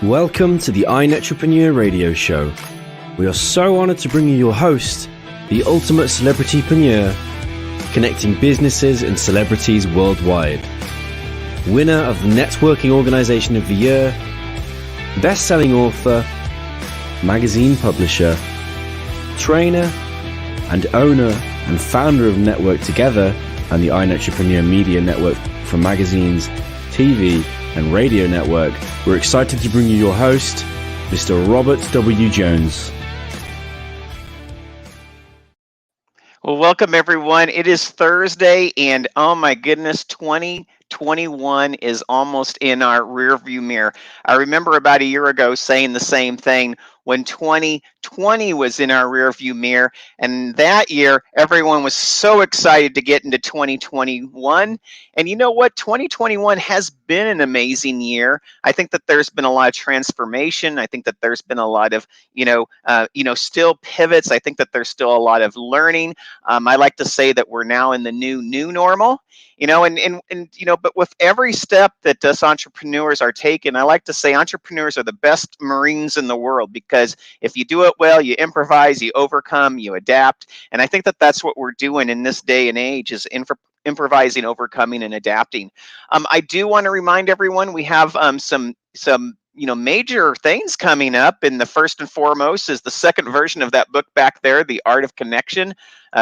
Welcome to the iNetrepreneur Radio Show. We are so honored to bring you your host, the ultimate celebritypreneur, connecting businesses and celebrities worldwide. Winner of the Networking Organization of the Year, best-selling author, magazine publisher, trainer, and owner and founder of Network Together and the iNetrepreneur Media Network for magazines, TV, and radio network. We're excited to bring you your host, Mr. Robert W. Jones. Well, welcome everyone. It is Thursday, and oh my goodness, 2021 is almost in our rearview mirror. I remember about a year ago saying the same thing when 2020 was in our rearview mirror, and that year everyone was so excited to get into 2021. And you know what? 2021 has been an amazing year. I think that there's been a lot of transformation. I think that there's been a lot of still pivots. I think that there's still a lot of learning. I like to say that we're now in the new normal. But with every step that us entrepreneurs are taking, I like to say entrepreneurs are the best Marines in the world, because if you do it well, you improvise, you overcome, you adapt. And I think that that's what we're doing in this day and age, is improvising, overcoming, and adapting. I do want to remind everyone we have some major things coming up, and the first and foremost is the second version of that book back there, The Art of Connection.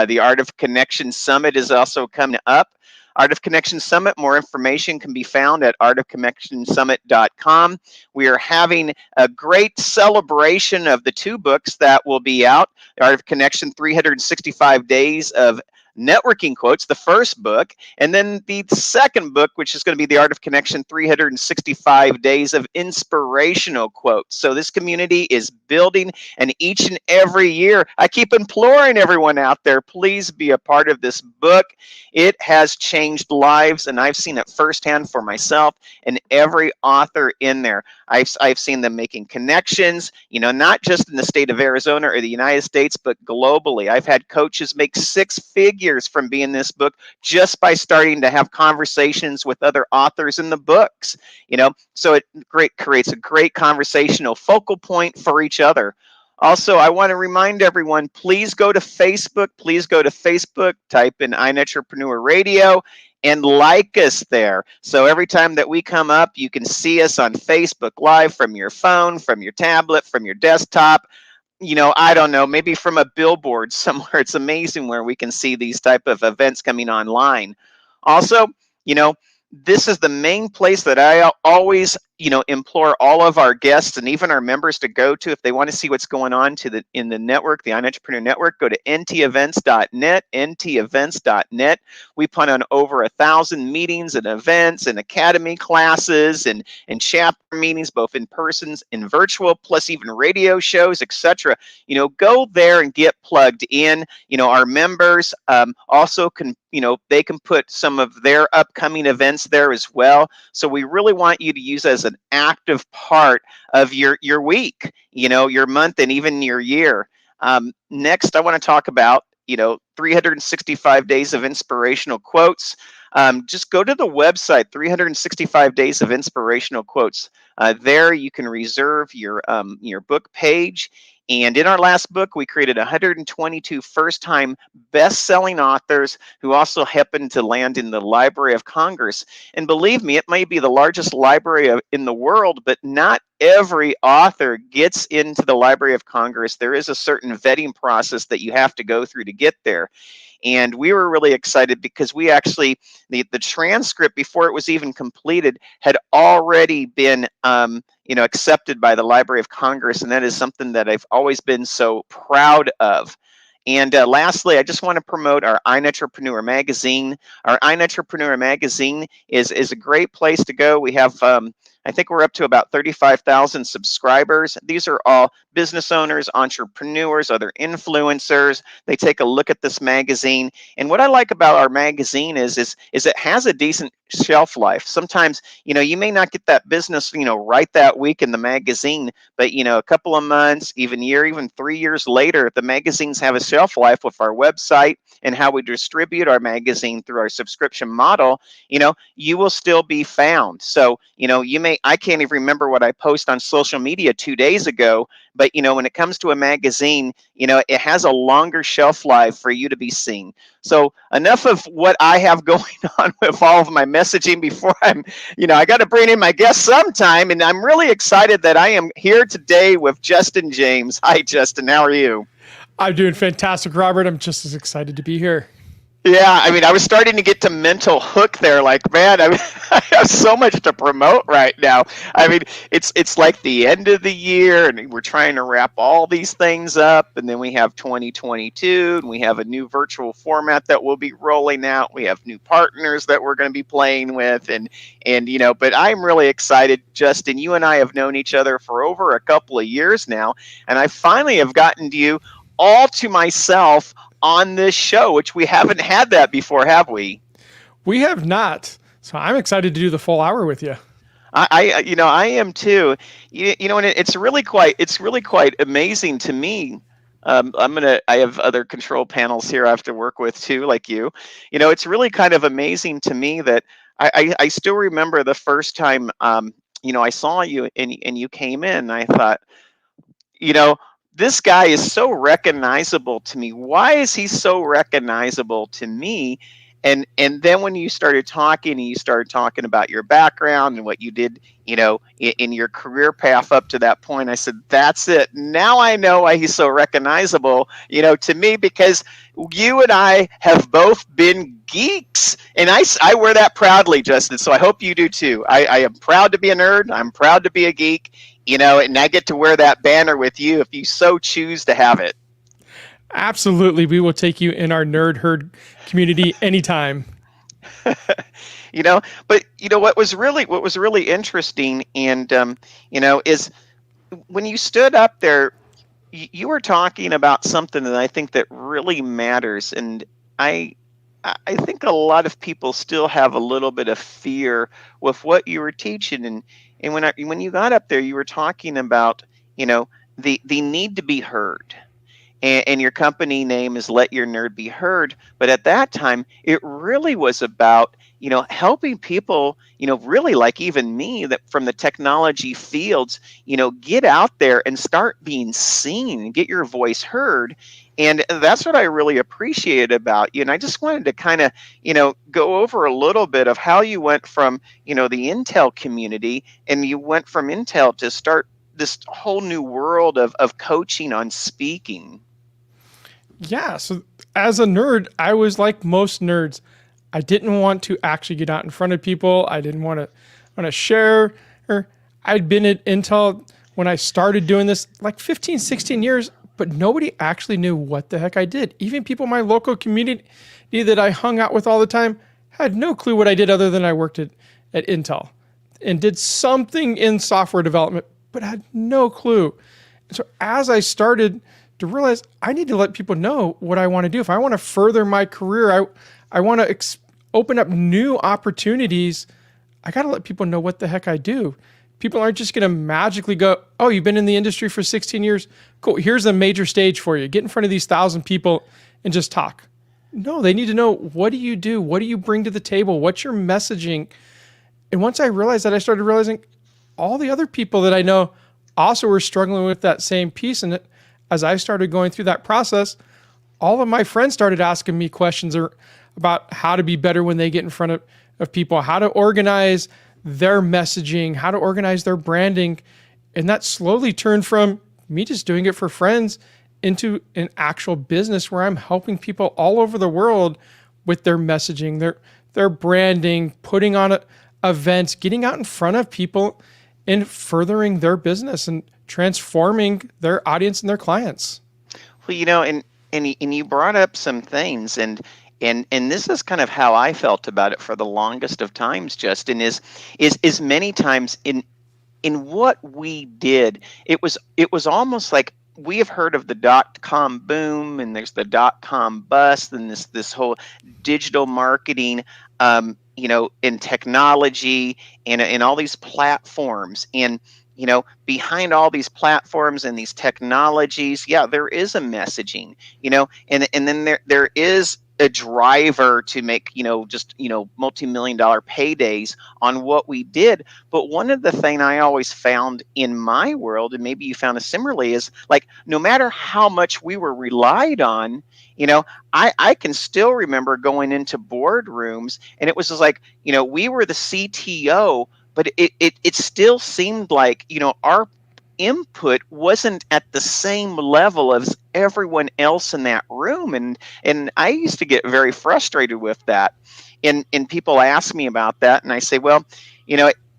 The Art of Connection Summit is also coming up. Art of Connection Summit, more information can be found at artofconnectionsummit.com. We are having a great celebration of the two books that will be out. The Art of Connection, 365 Days of Networking Quotes, the first book, and then the second book, which is going to be The Art of Connection, 365 Days of Inspirational Quotes. So this community is building, and each and every year, I keep imploring everyone out there, please be a part of this book. It has changed lives, and I've seen it firsthand for myself and every author in there. I've seen them making connections, not just in the state of Arizona or the United States, but globally. I've had coaches make six figures from being in this book just by starting to have conversations with other authors in the books. So it creates a great conversational focal point for each other. Also, I want to remind everyone, please go to Facebook. Please go to Facebook, type in iNetrepreneur Radio, and like us there. So every time that we come up, you can see us on Facebook Live from your phone, from your tablet, from your desktop. I don't know, maybe from a billboard somewhere. It's amazing where we can see these type of events coming online. Also, this is the main place that I always, implore all of our guests and even our members to go to if they want to see what's going on in the network, the iNetrepreneur Network. Go to ntevents.net, ntevents.net. We put on over 1,000 meetings and events and academy classes and chapter meetings, both in person and virtual, plus even radio shows, etc. Go there and get plugged in. Our members also can, they can put some of their upcoming events there as well. So we really want you to use as an active part of your week, your month, and even your year. Next, I want to talk about, 365 Days of Inspirational Quotes. Just go to the website, 365 Days of Inspirational Quotes. There you can reserve your book page. And in our last book, we created 122 first-time best-selling authors who also happened to land in the Library of Congress. And believe me, it may be the largest library in the world, but not every author gets into the Library of Congress. There is a certain vetting process that you have to go through to get there. And we were really excited because we actually, the transcript before it was even completed had already been accepted by the Library of Congress. And that is something that I've always been so proud of. And lastly, I just want to promote our iNetrepreneur magazine. Our iNetrepreneur magazine is a great place to go. We have, I think we're up to about 35,000 subscribers. These are all business owners, entrepreneurs, other influencers. They take a look at this magazine. And what I like about our magazine is it has a decent shelf life. Sometimes, you may not get that business, right that week in the magazine, but, a couple of months, even year, even 3 years later, the magazines have a shelf life with our website and how we distribute our magazine through our subscription model. You will still be found. So, you may I can't even remember what I posted on social media 2 days ago. But when it comes to a magazine, it has a longer shelf life for you to be seen. So enough of what I have going on with all of my messaging before I got to bring in my guest sometime. And I'm really excited that I am here today with Justin James. Hi, Justin. How are you? I'm doing fantastic, Robert. I'm just as excited to be here. Yeah, I was starting to get to mental hook there. Like, man, I have so much to promote right now. It's like the end of the year, and we're trying to wrap all these things up, and then we have 2022, and we have a new virtual format that we'll be rolling out. We have new partners that we're going to be playing with, and but I'm really excited, Justin. You and I have known each other for over a couple of years now, and I finally have gotten to you all to myself on this show, which we haven't had that before, have we? We have not. So I'm excited to do the full hour with you. I am too. And it's really quite amazing to me. I have other control panels here I have to work with too, like you. It's really kind of amazing to me that I still remember the first time, I saw you and you came in. And I thought, you know, this guy is so recognizable to me. Why is he so recognizable to me? And then when you started talking and you started talking about your background and what you did, in your career path up to that point, I said, that's it. Now I know why he's so recognizable, to me, because you and I have both been geeks. And I wear that proudly, Justin. So I hope you do too. I am proud to be a nerd. I'm proud to be a geek. And I get to wear that banner with you if you so choose to have it. Absolutely. We will take you in our nerd herd community anytime. But what was really interesting and is when you stood up there, you were talking about something that I think that really matters. And I think a lot of people still have a little bit of fear with what you were teaching. And when you got up there, you were talking about, the need to be heard. And your company name is Let Your Nerd Be Heard. But at that time, it really was about, helping people, really like even me that from the technology fields, get out there and start being seen and get your voice heard. And that's what I really appreciated about you. And I just wanted to kind of, go over a little bit of how you went from, the Intel community and you went from Intel to start this whole new world of coaching on speaking. Yeah. So as a nerd, I was like most nerds. I didn't want to actually get out in front of people. I didn't want to share. Or I'd been at Intel when I started doing this like 15, 16 years, but nobody actually knew what the heck I did. Even people in my local community that I hung out with all the time had no clue what I did other than I worked at Intel and did something in software development, but had no clue. And so as I started to realize I need to let people know what I want to do. If I want to further my career, I want to open up new opportunities. I got to let people know what the heck I do. People aren't just going to magically go, oh, you've been in the industry for 16 years. Cool. Here's a major stage for you. Get in front of these 1,000 people and just talk. No, they need to know, what do you do? What do you bring to the table? What's your messaging? And once I realized that, I started realizing all the other people that I know also were struggling with that same piece. And as I started going through that process, all of my friends started asking me questions about how to be better when they get in front of people, how to organize their messaging, how to organize their branding. And that slowly turned from me just doing it for friends into an actual business where I'm helping people all over the world with their messaging, their branding, putting on events, getting out in front of people and furthering their business and transforming their audience and their clients. Well, and you brought up some things, and this is kind of how I felt about it for the longest of times, Justin, is many times in what we did, it was almost like we have heard of the .com boom, and there's the .com bust, and this whole digital marketing, in technology and all these platforms. And behind all these platforms and these technologies, yeah, there is a messaging, and then there is a driver to make, just, multi-million dollar paydays on what we did. But one of the thing I always found in my world, and maybe you found it similarly, is like, no matter how much we were relied on, I can still remember going into boardrooms, and it was just like, we were the CTO, but it still seemed like, our input wasn't at the same level as everyone else in that room, and I used to get very frustrated with that, and people ask me about that, and I say, well,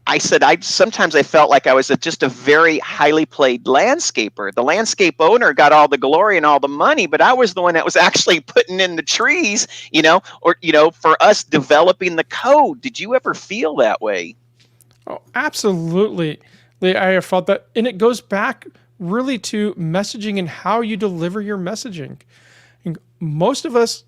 I said sometimes I felt like I was just a very highly played landscaper. The landscape owner got all the glory and all the money, but I was the one that was actually putting in the trees, or for us developing the code. Did you ever feel that way? Oh, absolutely. I have felt that. And it goes back really to messaging and how you deliver your messaging. And most of us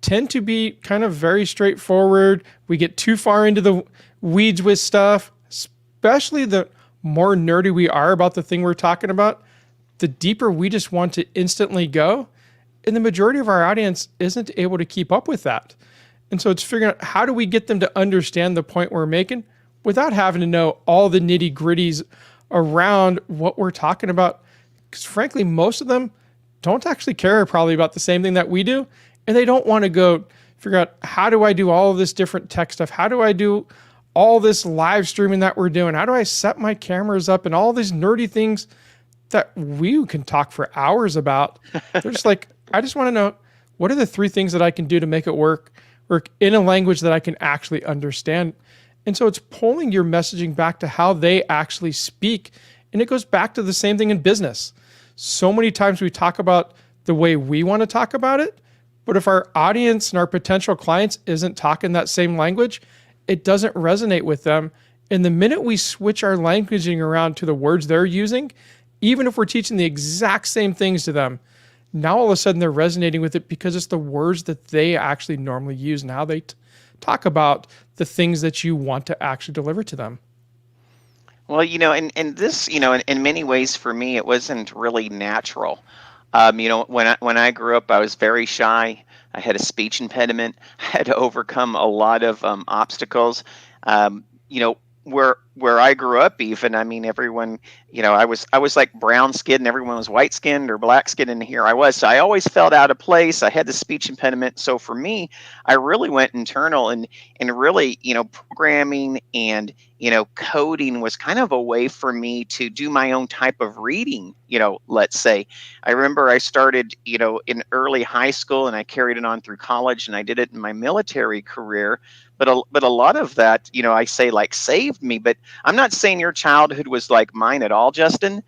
tend to be kind of very straightforward. We get too far into the weeds with stuff, especially the more nerdy we are about the thing we're talking about, the deeper we just want to instantly go. And the majority of our audience isn't able to keep up with that. And so it's figuring out, how do we get them to understand the point we're making without having to know all the nitty gritties around what we're talking about. Because frankly, most of them don't actually care probably about the same thing that we do. And they don't want to go figure out, how do I do all of this different tech stuff? How do I do all this live streaming that we're doing? How do I set my cameras up and all these nerdy things that we can talk for hours about? They're just like, I just want to know, what are the 3 things that I can do to make it work in a language that I can actually understand? And so it's pulling your messaging back to how they actually speak. And it goes back to the same thing in business. So many times we talk about the way we want to talk about it, but if our audience and our potential clients isn't talking that same language, it doesn't resonate with them. And the minute we switch our languaging around to the words they're using, even if we're teaching the exact same things to them, now all of a sudden they're resonating with it because it's the words that they actually normally use and how they talk about the things that you want to actually deliver to them. Well, and this, in many ways for me, it wasn't really natural. When I grew up, I was very shy. I had a speech impediment. I had to overcome a lot of obstacles. Where I grew up, even, I mean, everyone, I was like brown skinned and everyone was white skinned or black skinned, and here I was. So I always felt out of place. I had the speech impediment. So for me, I really went internal, and really, programming and, coding was kind of a way for me to do my own type of reading, let's say. I remember I started, in early high school, and I carried it on through college, and I did it in my military career. But a lot of that, I say, like, saved me. But I'm not saying your childhood was like mine at all, Justin.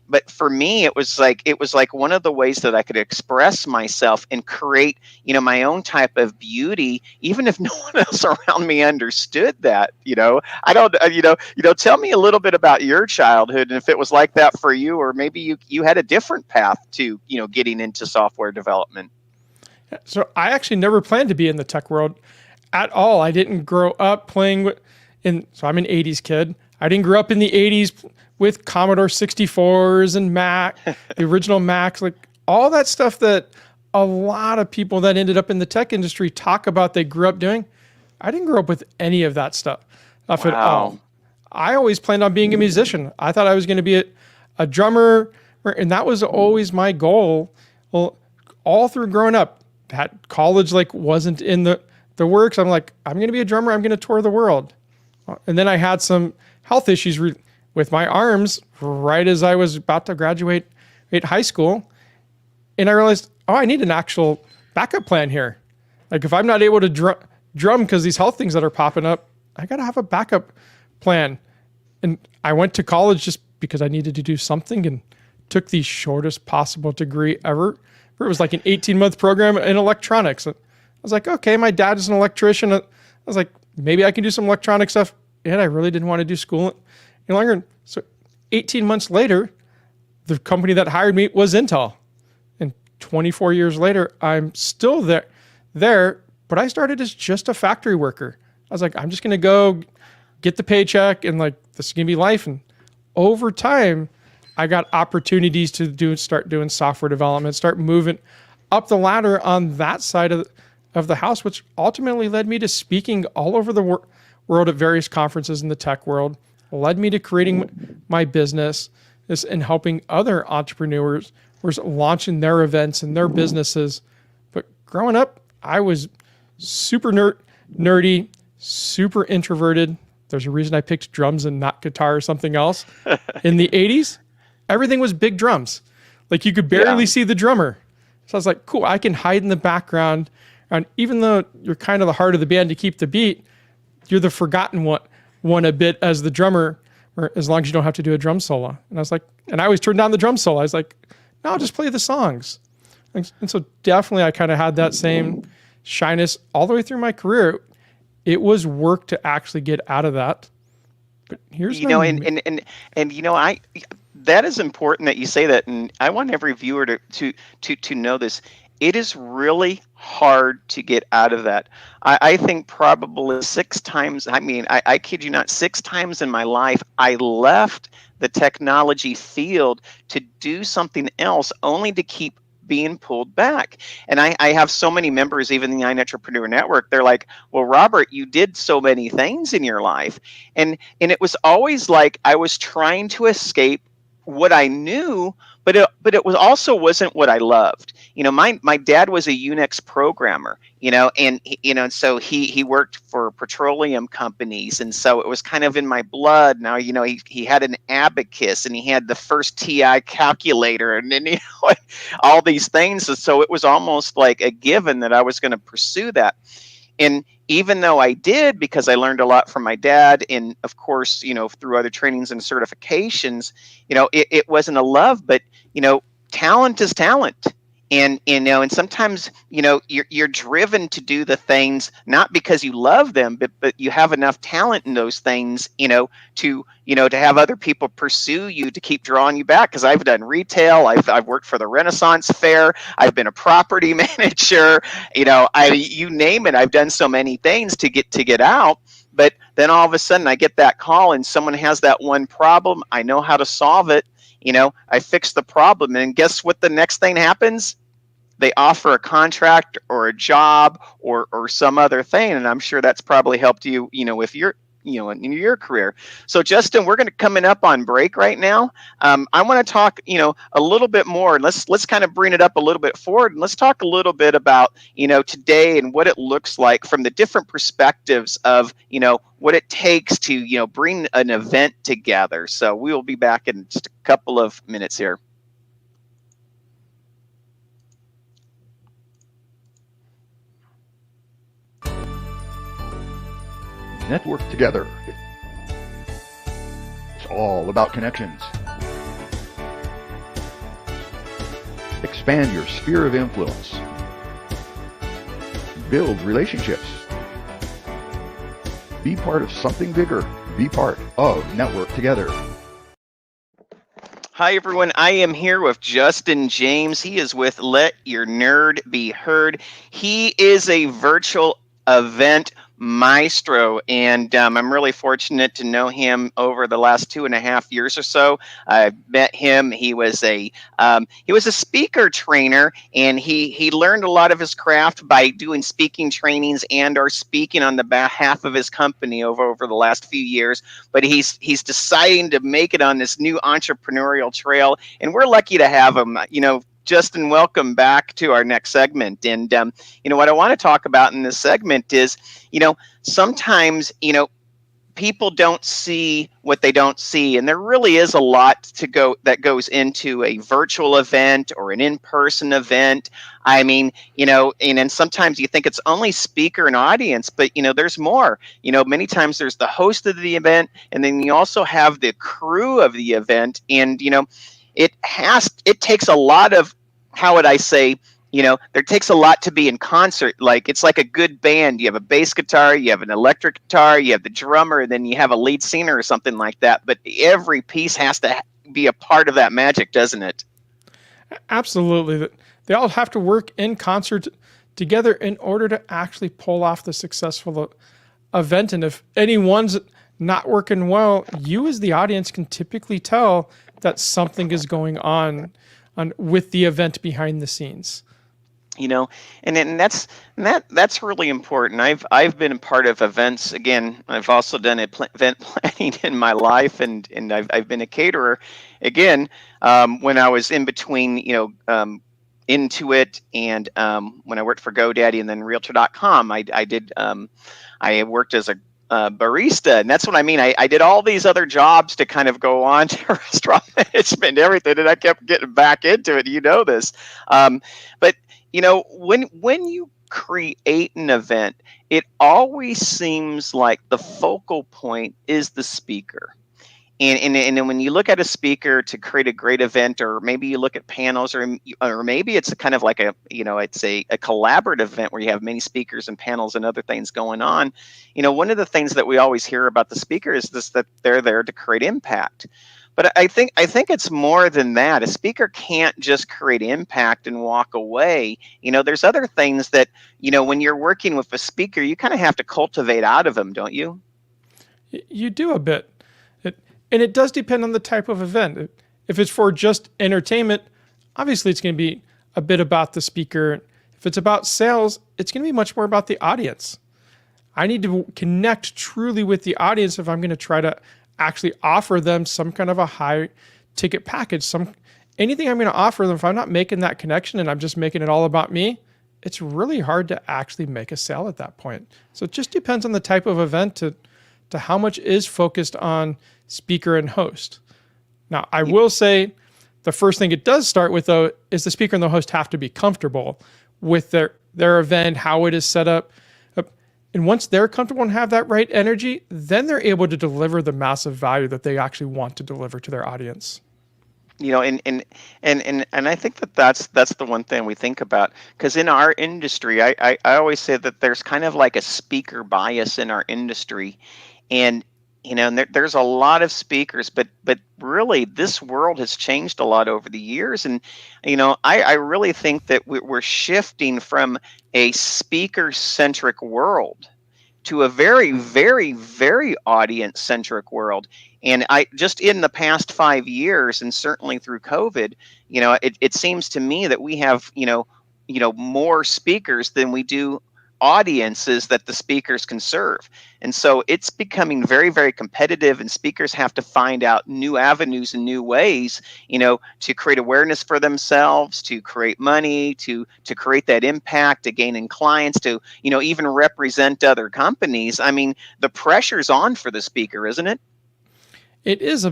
But for me, it was like one of the ways that I could express myself and create, my own type of beauty, even if no one else around me understood that. I don't. Tell me a little bit about your childhood, and if it was like that for you, or maybe you had a different path to, getting into software development. So I actually never planned to be in the tech world at all. I didn't grow up playing so I'm an 80s kid. I didn't grow up in the 80s with Commodore 64s and Mac, the original Macs, like all that stuff that a lot of people that ended up in the tech industry talk about they grew up doing. I didn't grow up with any of that stuff at all. I always planned on being a musician. I thought I was going to be a drummer, and that was always my goal. Well, all through growing up, that college wasn't in the works. I'm like, I'm going to be a drummer. I'm going to tour the world. And then I had some health issues with my arms right as I was about to graduate high school. And I realized, I need an actual backup plan here. Like, if I'm not able to drum because these health things that are popping up, I got to have a backup plan. And I went to college just because I needed to do something, and took the shortest possible degree ever. It was like an 18-month program in electronics. I was like, okay, my dad is an electrician. I was like, maybe I can do some electronic stuff. And I really didn't want to do school any longer. So 18 months later, the company that hired me was Intel. And 24 years later, I'm still there, but I started as just a factory worker. I was like, I'm just going to go get the paycheck, and this is going to be life. And over time, I got opportunities to start doing software development, start moving up the ladder on that side of the house, which ultimately led me to speaking all over the world at various conferences in the tech world, led me to creating my business and helping other entrepreneurs launching their events and their businesses. But growing up, I was super nerdy, super introverted. There's a reason I picked drums and not guitar or something else. In the 80s, everything was big drums. Like you could barely see the drummer. So I was like, cool, I can hide in the background. And even though you're kind of the heart of the band to keep the beat, you're the forgotten one a bit as the drummer, or as long as you don't have to do a drum solo. And I was like, and I always turned down the drum solo. I was like, no, I'll just play the songs. And so definitely I kind of had that same shyness all the way through my career. It was work to actually get out of that. But here's that is important that you say that, and I want every viewer to know this. It is really hard to get out of that. I think probably 6 times, I kid you not, 6 times in my life, I left the technology field to do something else only to keep being pulled back. And I have so many members, even in the iNetrepreneur Network, they're like, well, Robert, you did so many things in your life. And it was always like I was trying to escape what I knew, but it was also wasn't what I loved. My dad was a Unix programmer, and so he worked for petroleum companies, and so it was kind of in my blood. Now, he had an abacus, and he had the first TI calculator, and then all these things. And so it was almost like a given that I was going to pursue that. And even though I did, because I learned a lot from my dad, and of course, through other trainings and certifications, it wasn't a love, but talent is talent. And sometimes you're driven to do the things not because you love them, but you have enough talent in those things to have other people pursue you, to keep drawing you back. Because I've done retail, I've worked for the Renaissance Fair, I've been a property manager, you name it. I've done so many things to get out. But then all of a sudden I get that call and someone has that one problem. I know how to solve it. I fix the problem, and guess what? The next thing happens, they offer a contract or a job or some other thing. And I'm sure that's probably helped you, with your, in your career. So Justin, we're going to coming up on break right now. I want to talk, a little bit more. Let's kind of bring it up a little bit forward, and let's talk a little bit about, today and what it looks like from the different perspectives of, what it takes to, bring an event together. So we will be back in just a couple of minutes here. Network together. It's all about connections. Expand your sphere of influence. Build relationships. Be part of something bigger. Be part of Network Together. Hi, everyone. I am here with Justin James. He is with Let Your Nerd Be Heard. He is a virtual event maestro, and I'm really fortunate to know him over the last 2.5 years or so. I've met him. He was a speaker trainer, and he learned a lot of his craft by doing speaking trainings and or speaking on the behalf of his company over the last few years. But he's deciding to make it on this new entrepreneurial trail, and we're lucky to have him. Justin, welcome back to our next segment. And, what I want to talk about in this segment is, sometimes, people don't see what they don't see. And there really is a lot that goes into a virtual event or an in-person event. And then sometimes you think it's only speaker and audience, but, there's more. Many times there's the host of the event, and then you also have the crew of the event. And, it takes a lot of, how would I say, there takes a lot to be in concert. Like, it's like a good band. You have a bass guitar, you have an electric guitar, you have the drummer, and then you have a lead singer or something like that. But every piece has to be a part of that magic, doesn't it? Absolutely. They all have to work in concert together in order to actually pull off the successful event. And if anyone's not working well, you as the audience can typically tell that something is going on with the event behind the scenes. you know, and that's really important. I've been a part of events. Again, I've also done event planning in my life, and I've been a caterer. Again, when I was in between, into it, and when I worked for GoDaddy and then Realtor.com, I worked as a barista, and that's what I mean. I did all these other jobs to kind of go on to restaurant management and everything, and I kept getting back into it. You know this, but when you create an event, it always seems like the focal point is the speaker. And then when you look at a speaker to create a great event, or maybe you look at panels, or maybe it's a kind of like it's a collaborative event where you have many speakers and panels and other things going on. One of the things that we always hear about the speaker is this, that they're there to create impact. But I think it's more than that. A speaker can't just create impact and walk away. There's other things that, when you're working with a speaker, you kind of have to cultivate out of them, don't you? You do a bit. And it does depend on the type of event. If it's for just entertainment, obviously it's going to be a bit about the speaker. If it's about sales, it's going to be much more about the audience. I need to connect truly with the audience if I'm going to try to actually offer them some kind of a high ticket package. Anything I'm going to offer them, if I'm not making that connection and I'm just making it all about me, it's really hard to actually make a sale at that point. So it just depends on the type of event to how much is focused on speaker and host. Now, I will say the first thing it does start with, though, is the speaker and the host have to be comfortable with their event, how it is set up. And once they're comfortable and have that right energy, then they're able to deliver the massive value that they actually want to deliver to their audience. And I think that's the one thing we think about, because in our industry, I always say that there's kind of like a speaker bias in our industry. And there's a lot of speakers, but really this world has changed a lot over the years. And I really think that we're shifting from a speaker centric world to a very, very, very audience centric world. And I just, in the past 5 years, and certainly through COVID, it seems to me that we have more speakers than we do audiences that the speakers can serve. And so it's becoming very, very competitive, and speakers have to find out new avenues and new ways, to create awareness for themselves, to create money, to create that impact, to gain in clients, to, even represent other companies. I mean, the pressure's on for the speaker, isn't it? It is a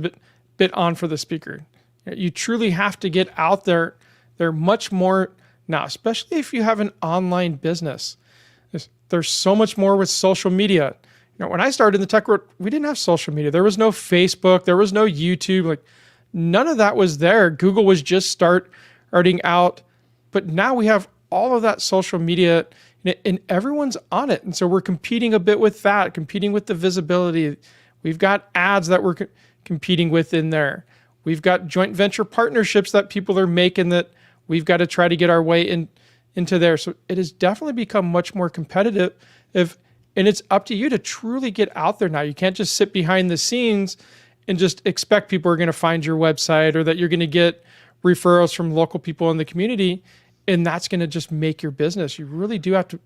bit on for the speaker. You truly have to get out there. They're much more now, especially if you have an online business. There's so much more with social media. When I started in the tech world, we didn't have social media. There was no Facebook. There was no YouTube. Like, none of that was there. Google was just starting out. But now we have all of that social media, and everyone's on it. And so we're competing a bit with that, competing with the visibility. We've got ads that we're competing with in there. We've got joint venture partnerships that people are making that we've got to try to get our way into there. So it has definitely become much more competitive. And it's up to you to truly get out there now. You can't just sit behind the scenes and just expect people are going to find your website, or that you're going to get referrals from local people in the community, and that's going to just make your business. You really do have to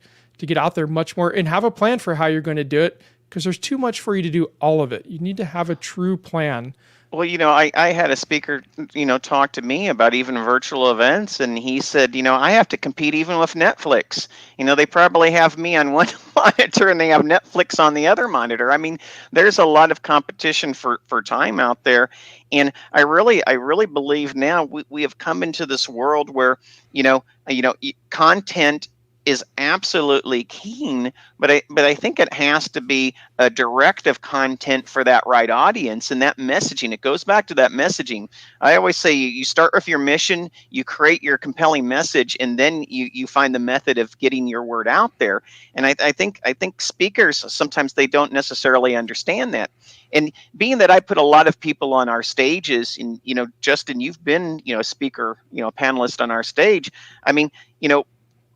get out there much more and have a plan for how you're going to do it, because there's too much for you to do all of it. You need to have a true plan. Well, I had a speaker, talk to me about even virtual events, and he said, I have to compete even with Netflix. They probably have me on one monitor and they have Netflix on the other monitor. I mean, there's a lot of competition for time out there. And I really believe now we have come into this world where, content is absolutely keen, but I think it has to be a directive content for that right audience, and that messaging. It goes back to that messaging. I always say you start with your mission, you create your compelling message, and then you find the method of getting your word out there. And I think speakers, sometimes they don't necessarily understand that. And being that I put a lot of people on our stages, and Justin, you've been a speaker, panelist on our stage. I mean,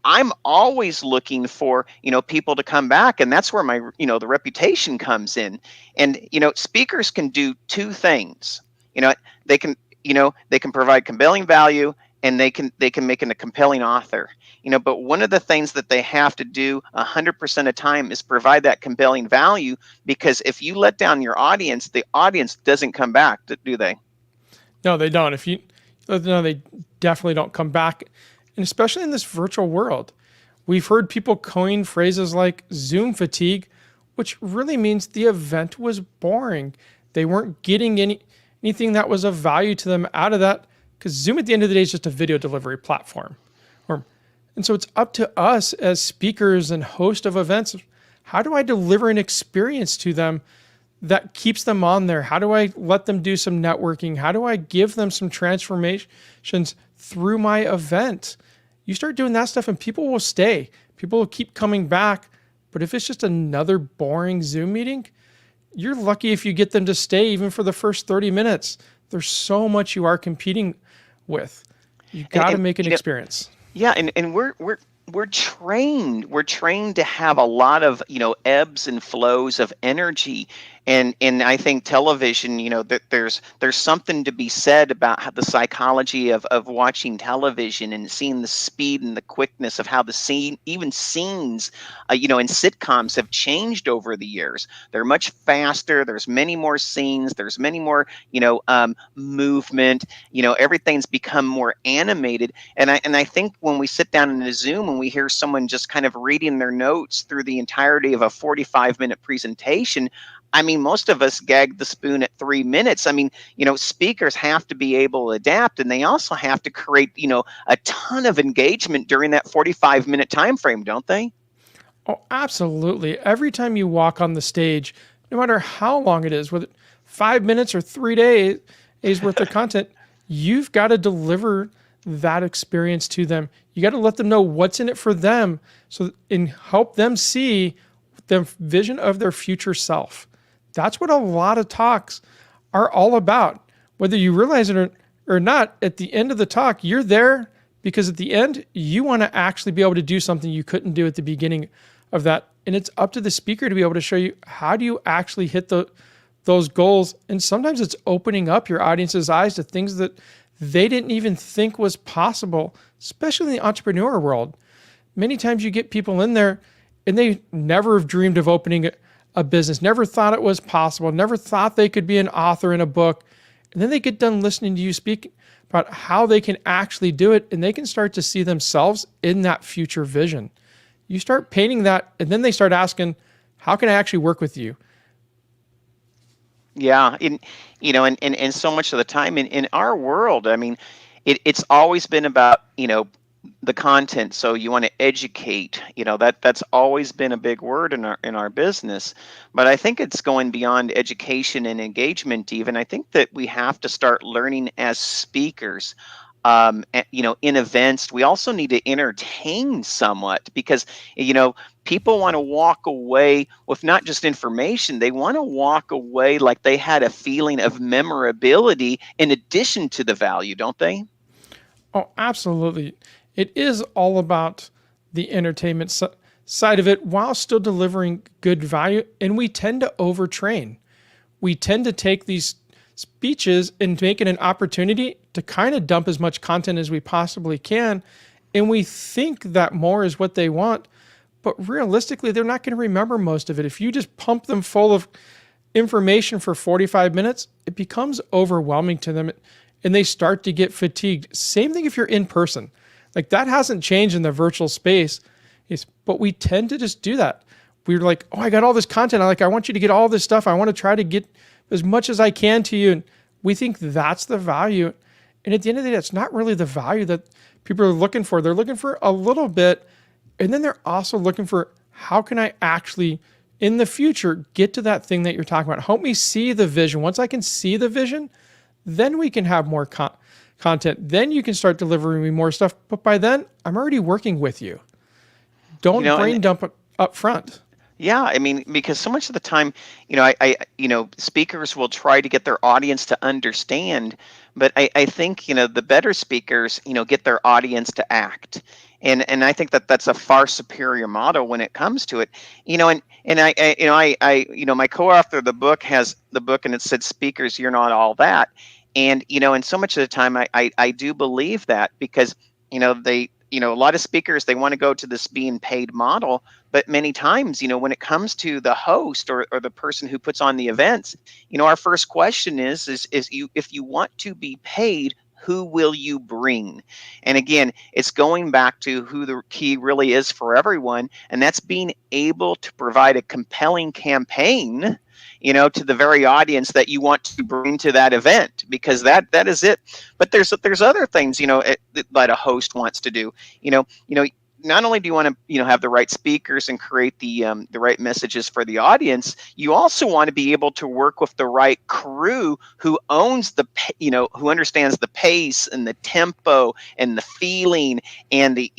I'm always looking for, people to come back, and that's where my, the reputation comes in. And, speakers can do two things. They can provide compelling value, and they can make it a compelling author. But one of the things that they have to do 100% of time is provide that compelling value, because if you let down your audience, the audience doesn't come back, do they? No, they don't. No, they definitely don't come back. And especially in this virtual world, we've heard people coin phrases like Zoom fatigue, which really means the event was boring. They weren't getting anything that was of value to them out of that, because Zoom at the end of the day is just a video delivery platform. And so it's up to us as speakers and host of events. How do I deliver an experience to them that keeps them on there? How do I let them do some networking? How do I give them some transformations through my event? You start doing that stuff and people will stay. People will keep coming back. But if it's just another boring Zoom meeting, you're lucky if you get them to stay even for the first 30 minutes. There's so much you are competing with. You got to make an experience. Yeah, and we're trained. We're trained to have a lot of ebbs and flows of energy, and I think television. That there's something to be said about how the psychology of watching television and seeing the speed and the quickness of how the scenes, in sitcoms have changed over the years. They're much faster. There's many more scenes. There's many more movement. Everything's become more animated, and I think when we sit down in a Zoom and we hear someone just kind of reading their notes through the entirety of a 45-minute presentation, most of us gag the spoon at 3 minutes. Speakers have to be able to adapt, and they also have to create, a ton of engagement during that 45-minute time frame, don't they? Oh, absolutely. Every time you walk on the stage, no matter how long it is, whether 5 minutes or 3 days worth of content, you've got to deliver that experience to them. You got to let them know what's in it for them, and help them see the vision of their future self. That's what a lot of talks are all about. Whether you realize it or not, at the end of the talk, you're there because at the end, you want to actually be able to do something you couldn't do at the beginning of that. And it's up to the speaker to be able to show you, how do you actually hit those goals? And sometimes it's opening up your audience's eyes to things that they didn't even think was possible, especially in the entrepreneur world. Many times you get people in there and they never have dreamed of opening a business, never thought it was possible, never thought they could be an author in a book. And then they get done listening to you speak about how they can actually do it, and they can start to see themselves in that future vision. You start painting that, and then they start asking, how can I actually work with you? Yeah, and so much of the time in our world, it's always been about the content. So you want to educate. That's always been a big word in our business. But I think it's going beyond education and engagement. Even I think that we have to start learning as speakers. In events, we also need to entertain somewhat, because people want to walk away with not just information. They want to walk away like they had a feeling of memorability in addition to the value, don't they? Oh, absolutely. It is all about the entertainment side of it while still delivering good value. And we tend to overtrain. We tend to take these speeches and make it an opportunity to kind of dump as much content as we possibly can. And we think that more is what they want. But realistically, they're not going to remember most of it. If you just pump them full of information for 45 minutes, it becomes overwhelming to them and they start to get fatigued. Same thing if you're in person. Like, that hasn't changed in the virtual space, but we tend to just do that. We're like, oh, I got all this content. I want you to get all this stuff. I want to try to get as much as I can to you. And we think that's the value. And at the end of the day, it's not really the value that people are looking for. They're looking for a little bit. And then they're also looking for, how can I actually, in the future, get to that thing that you're talking about? Help me see the vision. Once I can see the vision, then we can have more content. Then you can start delivering me more stuff. But by then, I'm already working with you. Don't brain dump up front. Yeah, because so much of the time, speakers will try to get their audience to understand, but I think, the better speakers, get their audience to act. And I think that that's a far superior model when it comes to it. My co-author of the book has the book, and it said, "Speakers, You're Not All That." And, and so much of the time I do believe that, because, a lot of speakers, they want to go to this being paid model, but many times, when it comes to the host or the person who puts on the events, our first question is you, if you want to be paid, who will you bring? And again, it's going back to who the key really is for everyone, and that's being able to provide a compelling campaign, to the very audience that you want to bring to that event, because that is it. But there's other things, that a host wants to do. Not only do you want to have the right speakers and create the right messages for the audience, you also want to be able to work with the right crew who owns who understands the pace and the tempo and the feeling, and the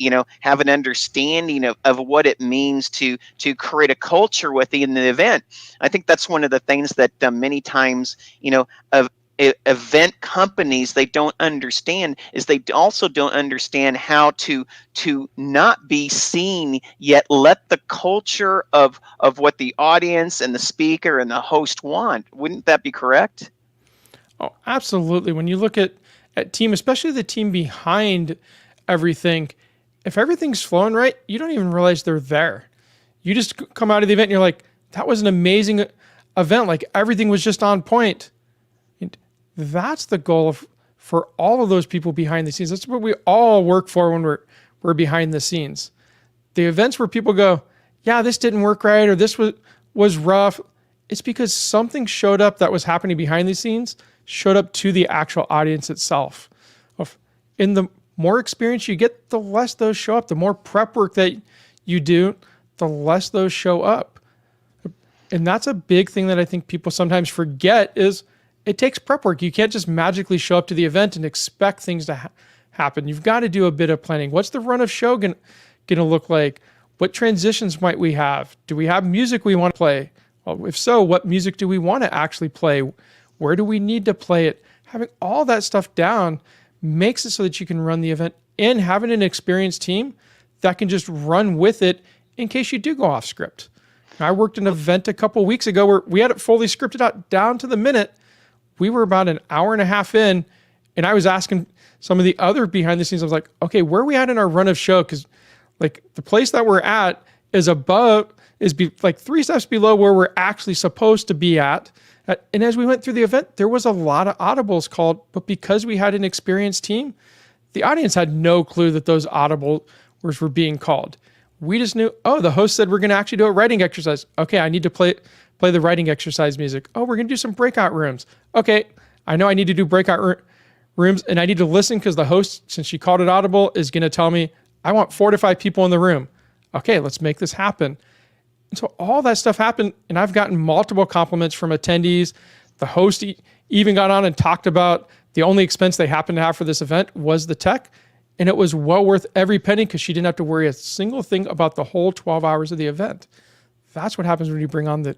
have an understanding of what it means to create a culture within the event. I think that's one of the things that many times of event companies, they don't understand, is they also don't understand how to not be seen, yet let the culture of what the audience and the speaker and the host want. Wouldn't that be correct? Oh, absolutely. When you look at team, especially the team behind everything, if everything's flowing right, you don't even realize they're there. You just come out of the event and you're like, that was an amazing event. Like, everything was just on point. That's the goal for all of those people behind the scenes. That's what we all work for when we're behind the scenes. The events where people go, yeah, this didn't work right, or this was rough, it's because something showed up that was happening behind the scenes, showed up to the actual audience itself. And the more experience you get, the less those show up. The more prep work that you do, the less those show up. And that's a big thing that I think people sometimes forget, is it takes prep work. You can't just magically show up to the event and expect things to happen. You've got to do a bit of planning. What's the run of show going to look like? What transitions might we have? Do we have music we want to play? Well, if so, what music do we want to actually play? Where do we need to play it? Having all that stuff down makes it so that you can run the event, and having an experienced team that can just run with it in case you do go off script. I worked an event a couple weeks ago where we had it fully scripted out down to the minute. We were about an hour and a half in, and I was asking some of the other behind the scenes, I was like, okay, where are we at in our run of show? Because like the place that we're at is like 3 steps below where we're actually supposed to be at. And as we went through the event, there was a lot of audibles called, but because we had an experienced team, the audience had no clue that those audibles were being called. We just knew, the host said we're going to actually do a writing exercise. Okay, I need to play the writing exercise music. Oh, we're going to do some breakout rooms. Okay, I know I need to do breakout rooms, and I need to listen because the host, since she called it audible, is going to tell me, I want 4 to 5 people in the room. Okay, let's make this happen. And so all that stuff happened, and I've gotten multiple compliments from attendees. The host even got on and talked about the only expense they happened to have for this event was the tech, and it was well worth every penny because she didn't have to worry a single thing about the whole 12 hours of the event. That's what happens when you bring on the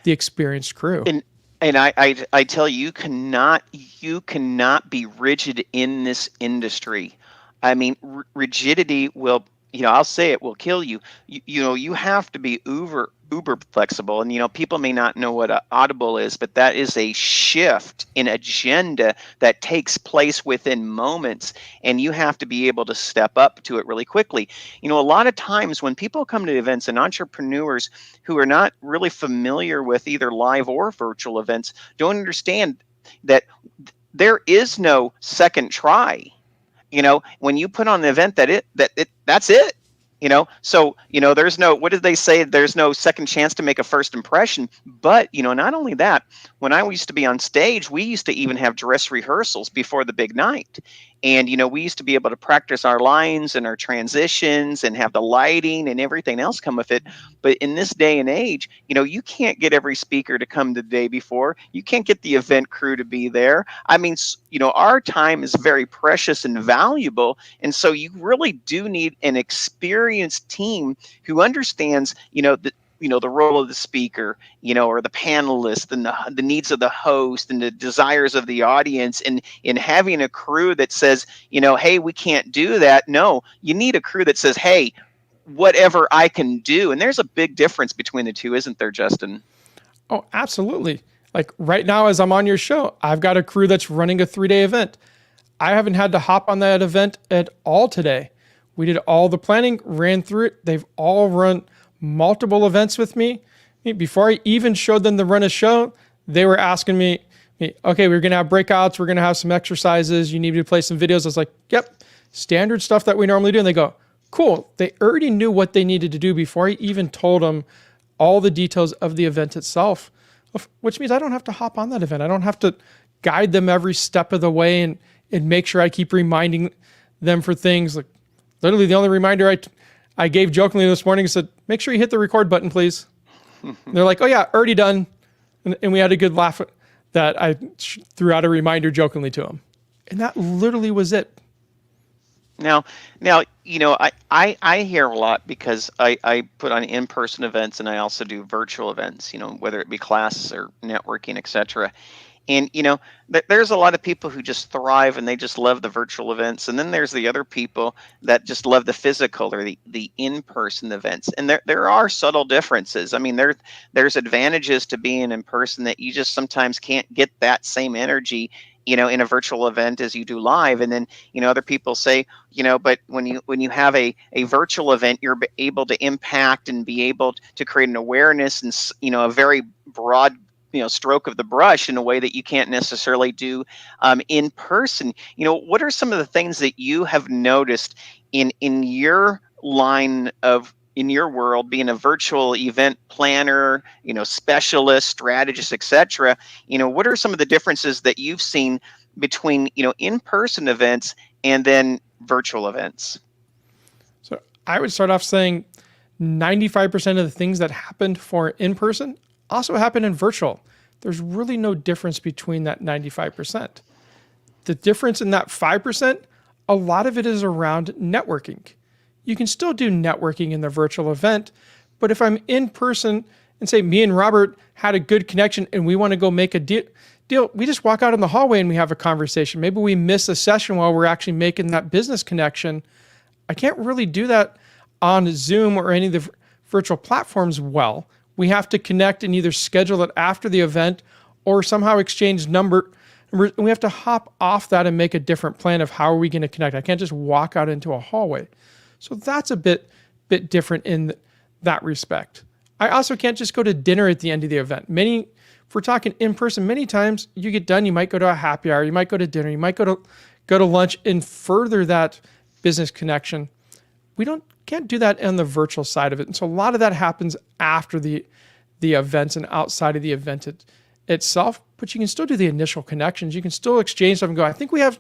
experienced crew. And I tell you, you cannot be rigid in this industry. I mean, rigidity will, I'll say it will kill you. You have to be uber flexible. And, people may not know what audible is, but that is a shift in agenda that takes place within moments. And you have to be able to step up to it really quickly. A lot of times when people come to events, and entrepreneurs who are not really familiar with either live or virtual events don't understand that there is no second try. When you put on the event, that's it. So there's no, what did they say, there's no second chance to make a first impression. But not only that, when I used to be on stage, we used to even have dress rehearsals before the big night. And we used to be able to practice our lines and our transitions and have the lighting and everything else come with it. But in this day and age, you can't get every speaker to come the day before. You can't get the event crew to be there. I mean, our time is very precious and valuable. And so you really do need an experienced team who understands, the role of the speaker, or the panelist, and the needs of the host and the desires of the audience, and in having a crew that says, hey, we can't do that. No, you need a crew that says, hey, whatever I can do. And there's a big difference between the two, isn't there, Justin? Oh, absolutely. Like right now, as I'm on your show, I've got a crew that's running a 3-day event. I haven't had to hop on that event at all today. We did all the planning, ran through it. They've all run multiple events with me. Before I even showed them to run a show, they were asking me, okay, we're going to have breakouts. We're going to have some exercises. You need me to play some videos. I was like, yep, standard stuff that we normally do. And they go, cool. They already knew what they needed to do before I even told them all the details of the event itself, which means I don't have to hop on that event. I don't have to guide them every step of the way and make sure I keep reminding them for things. Like literally the only reminder I gave jokingly this morning said, make sure you hit the record button, please. They're like, oh yeah, already done. And we had a good laugh that I threw out a reminder jokingly to them. And that literally was it. Now, I hear a lot because I put on in-person events and I also do virtual events, whether it be classes or networking, etc. And, there's a lot of people who just thrive and they just love the virtual events. And then there's the other people that just love the physical or the in-person events. And there are subtle differences. I mean, there's advantages to being in person that you just sometimes can't get that same energy, in a virtual event as you do live. And then, other people say, but when you have a virtual event, you're able to impact and be able to create an awareness and, a very broad stroke of the brush in a way that you can't necessarily do in person. What are some of the things that you have noticed in your line of, in your world, being a virtual event planner, specialist, strategist, etc.? What are some of the differences that you've seen between, in-person events and then virtual events? So I would start off saying 95% of the things that happened for in-person also happen in virtual. There's really no difference between that 95%. The difference in that 5%, a lot of it is around networking. You can still do networking in the virtual event, but if I'm in person and say me and Robert had a good connection and we want to go make a deal, we just walk out in the hallway and we have a conversation. Maybe we miss a session while we're actually making that business connection. I can't really do that on Zoom or any of the virtual platforms well. We have to connect and either schedule it after the event or somehow exchange numbers. And we have to hop off that and make a different plan of how are we going to connect. I can't just walk out into a hallway. So that's a bit different in that respect. I also can't just go to dinner at the end of the event. If we're talking in person, many times you get done, you might go to a happy hour, you might go to dinner, you might go to lunch and further that business connection. We can't do that on the virtual side of it. And so a lot of that happens after the events and outside of the event itself, but you can still do the initial connections. You can still exchange stuff and go, I think we have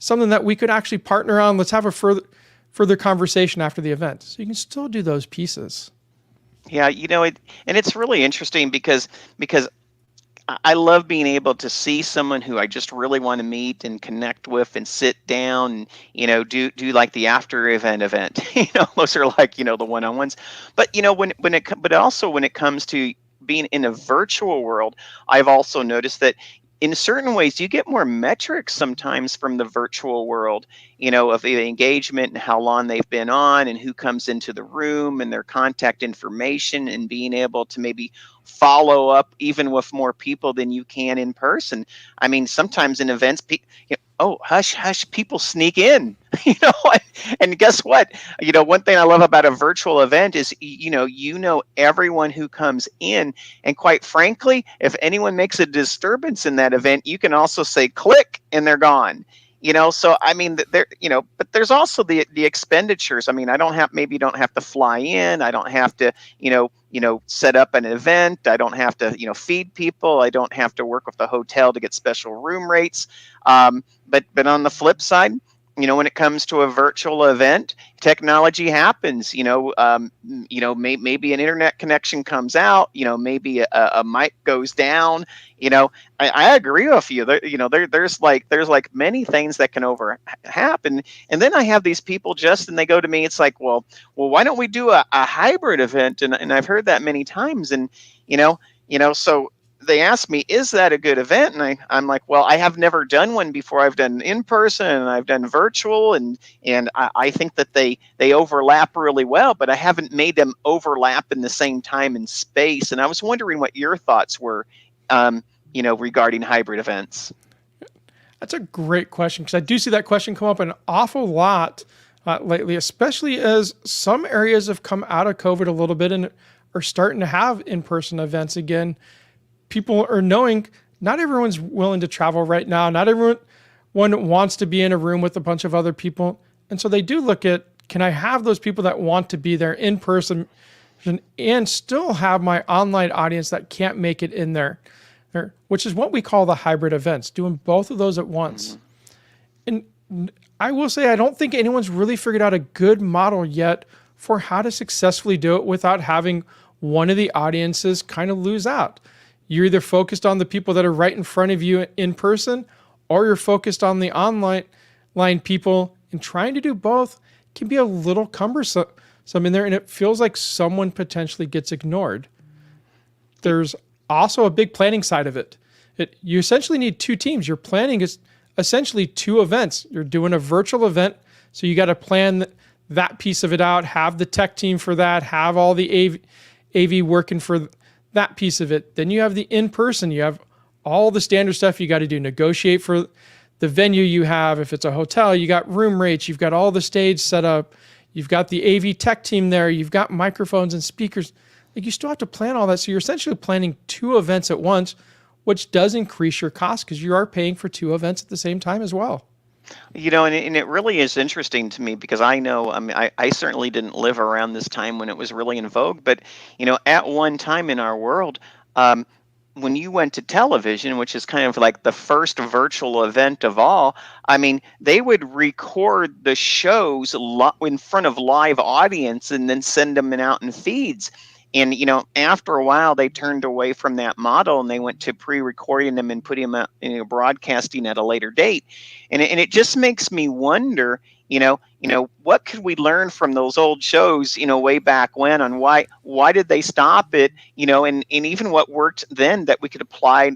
something that we could actually partner on. Let's have a further conversation after the event. So you can still do those pieces. Yeah, and it's really interesting because I love being able to see someone who I just really want to meet and connect with and sit down and, do like the after event. Those are like, the one-on-ones. But, but also when it comes to being in a virtual world, I've also noticed that in certain ways, you get more metrics sometimes from the virtual world, of the engagement and how long they've been on and who comes into the room and their contact information and being able to maybe follow up even with more people than you can in person. I mean, sometimes in events, oh, hush, people sneak in, and guess what? One thing I love about a virtual event is, everyone who comes in, and quite frankly, if anyone makes a disturbance in that event, you can also say click and they're gone. So I mean, but there's also the expenditures. I mean, maybe you don't have to fly in. I don't have to, set up an event. I don't have to, feed people. I don't have to work with the hotel to get special room rates. But on the flip side, when it comes to a virtual event, technology happens. Maybe an internet connection comes out. Maybe a mic goes down. I agree with you. There's like many things that can happen. And then I have these people and they go to me. It's like, well, why don't we do a hybrid event? And I've heard that many times. And so they ask me, is that a good event? And I'm like, well, I have never done one before. I've done in person and I've done virtual, and I think that they overlap really well, but I haven't made them overlap in the same time and space. And I was wondering what your thoughts were, regarding hybrid events? That's a great question, because I do see that question come up an awful lot lately, especially as some areas have come out of COVID a little bit and are starting to have in-person events again. People are knowing not everyone's willing to travel right now. Not everyone wants to be in a room with a bunch of other people. And so they do look at, can I have those people that want to be there in person and still have my online audience that can't make it in there, which is what we call the hybrid events, doing both of those at once. And I will say, I don't think anyone's really figured out a good model yet for how to successfully do it without having one of the audiences kind of lose out. You're either focused on the people that are right in front of you in person, or you're focused on the online people, and trying to do both can be a little cumbersome in there, and it feels like someone potentially gets ignored. There's also a big planning side of it. You essentially need two teams. Your planning is essentially two events. You're doing a virtual event, so you got to plan that piece of it out, have the tech team for that, have all the AV working for that piece of it. Then you have the in-person. You have all the standard stuff you got to do, negotiate for the venue you have. If it's a hotel, you got room rates, you've got all the stage set up, you've got the AV tech team there, you've got microphones and speakers. Like, you still have to plan all that. So you're essentially planning two events at once, which does increase your cost because you are paying for two events at the same time as well. And it really is interesting to me, because I know, I certainly didn't live around this time when it was really in vogue, but, at one time in our world, when you went to television, which is kind of like the first virtual event of all, they would record the shows in front of live audience and then send them out in feeds. And, after a while, they turned away from that model and they went to pre-recording them and putting them out, broadcasting at a later date. And it just makes me wonder, what could we learn from those old shows, way back when, on why did they stop it, and even what worked then that we could apply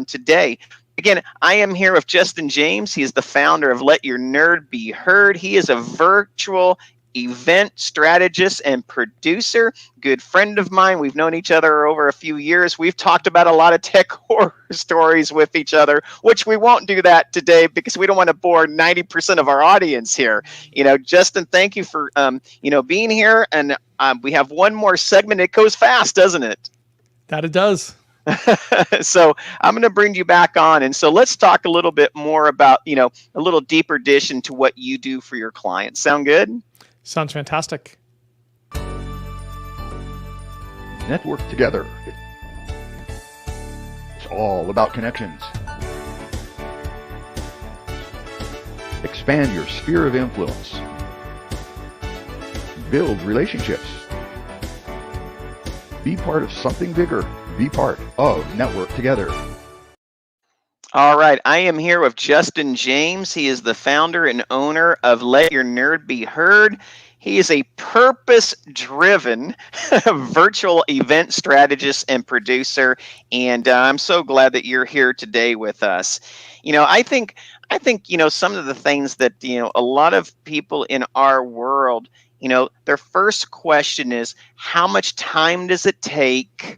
today. Again, I am here with Justin James. He is the founder of Let Your Nerd Be Heard. He is a virtual event strategist and producer, good friend of mine. We've known each other over a few years. We've talked about a lot of tech horror stories with each other, which we won't do that today because we don't want to bore 90% of our audience here. Justin, thank you for being here. And we have one more segment. It goes fast, doesn't it? That it does. So I'm going to bring you back on. And so let's talk a little bit more about, a little deeper dish into what you do for your clients. Sound good? Sounds fantastic. Network together. It's all about connections. Expand your sphere of influence. Build relationships. Be part of something bigger. Be part of Network Together. All right, I am here with Justin James. He is the founder and owner of Let Your Nerd Be Heard. He is a purpose-driven virtual event strategist and producer, and I'm so glad that you're here today with us. I think some of the things that a lot of people in our world, their first question is, how much time does it take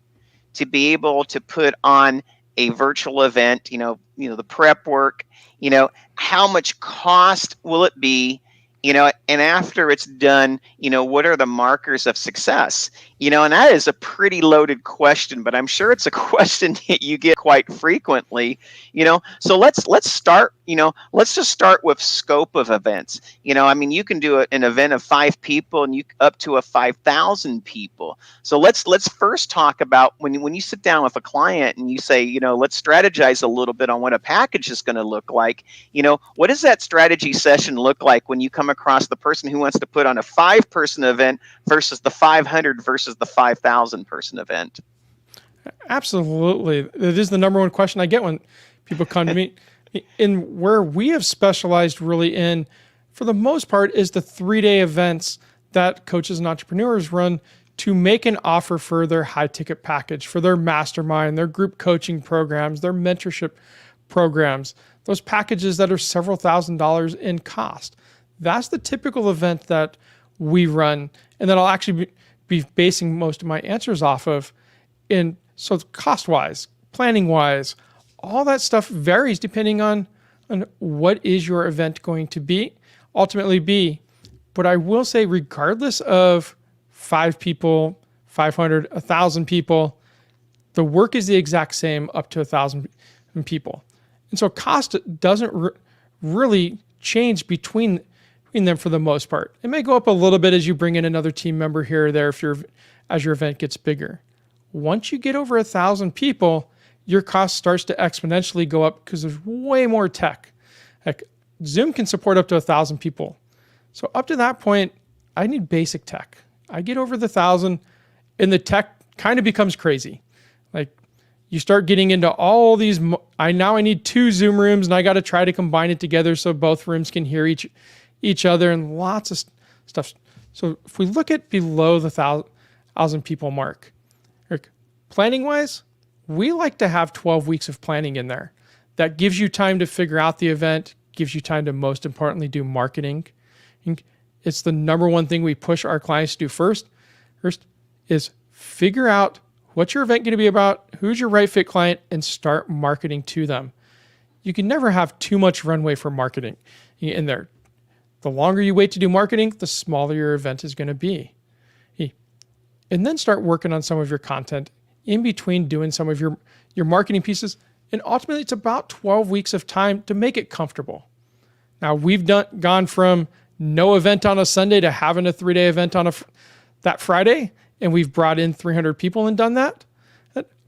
to be able to put on a virtual event, the prep work, how much cost will it be, and after it's done, what are the markers of success? And that is a pretty loaded question, but I'm sure it's a question that you get quite frequently, so let's start, let's just start with scope of events. You can do an event of 5 people and you up to 5,000 people. So let's first talk about when you sit down with a client and you say, let's strategize a little bit on what a package is going to look like. What does that strategy session look like when you come across the person who wants to put on a 5-person event versus the 500 versus the 5,000 person event? Absolutely. It is the number one question I get when people come to me. In where we have specialized really in, for the most part, is the 3-day events that coaches and entrepreneurs run to make an offer for their high ticket package, for their mastermind, their group coaching programs, their mentorship programs, those packages that are several $1,000s in cost. That's the typical event that we run, and that I'll actually be basing most of my answers off of. So cost-wise, planning-wise, all that stuff varies depending on what is your event going to ultimately be. But I will say, regardless of 5 people, 500, 1,000 people, the work is the exact same up to 1,000 people. And so cost doesn't really change between them for the most part. It may go up a little bit as you bring in another team member here or there as your event gets bigger. Once you get over 1,000 people, your cost starts to exponentially go up because there's way more tech. Like Zoom can support up to 1,000 people. So up to that point, I need basic tech. I get over the 1,000 and the tech kind of becomes crazy. Like you start getting into all these, I need 2 Zoom rooms and I got to try to combine it together so both rooms can hear each other and lots of stuff. So if we look at below the 1,000 people mark, like planning wise, we like to have 12 weeks of planning in there. That gives you time to figure out the event, gives you time to most importantly do marketing. It's the number one thing we push our clients to do first is figure out what's your event going to be about, who's your right fit client, and start marketing to them. You can never have too much runway for marketing in there. The longer you wait to do marketing, the smaller your event is going to be. And then start working on some of your content in between doing some of your marketing pieces. And ultimately, it's about 12 weeks of time to make it comfortable. Now, we've gone from no event on a Sunday to having a 3-day event on that Friday, and we've brought in 300 people and done that.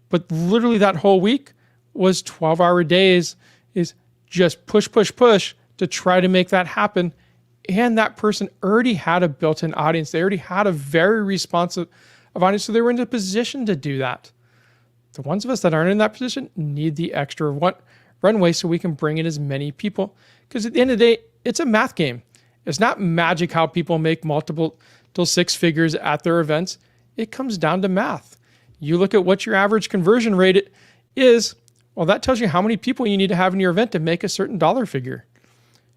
But literally that whole week was 12-hour days, is just push to try to make that happen. And that person already had a built-in audience. They already had a very responsive audience, so they were in a position to do that. The ones of us that aren't in that position need the extra runway so we can bring in as many people. Because at the end of the day, it's a math game. It's not magic how people make multiple 6 figures at their events. It comes down to math. You look at what your average conversion rate is, well, that tells you how many people you need to have in your event to make a certain dollar figure.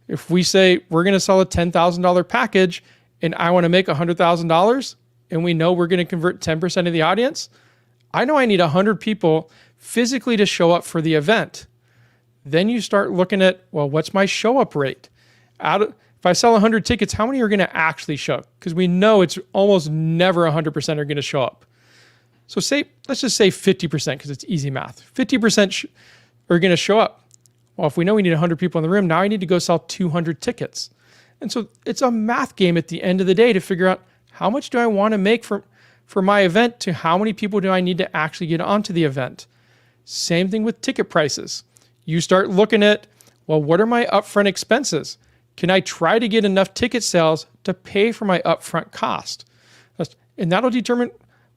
If we say we're going to sell a $10,000 package and I want to make $100,000 and we know we're going to convert 10% of the audience, I know I need 100 people physically to show up for the event. Then you start looking at, well, what's my show up rate? If I sell 100 tickets, how many are going to actually show up? Because we know it's almost never 100% are going to show up. So let's just say 50% because it's easy math. 50% are going to show up. Well, if we know we need 100 people in the room, now I need to go sell 200 tickets. And so it's a math game at the end of the day to figure out how much do I want to make for my event to how many people do I need to actually get onto the event. Same thing with ticket prices. You start looking at, well, what are my upfront expenses? Can I try to get enough ticket sales to pay for my upfront cost? And that'll determine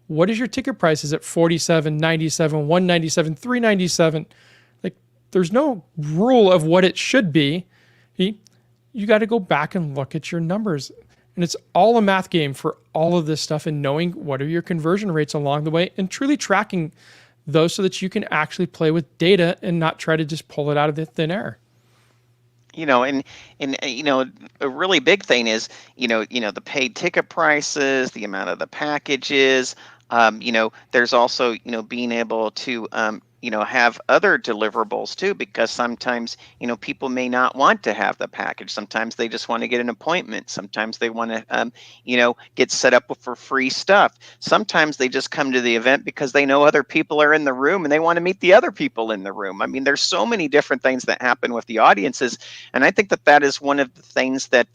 what is your ticket prices at $47, $97, $197, $397. Like there's no rule of what it should be. You got to go back and look at your numbers. And it's all a math game for all of this stuff and knowing what are your conversion rates along the way and truly tracking those so that you can actually play with data and not try to just pull it out of the thin air. And a really big thing is, the paid ticket prices, the amount of the packages. There's also, being able to, have other deliverables too, because sometimes, people may not want to have the package. Sometimes they just want to get an appointment. Sometimes they want to, get set up for free stuff. Sometimes they just come to the event because they know other people are in the room and they want to meet the other people in the room. I mean, there's so many different things that happen with the audiences. And I think that is one of the things that,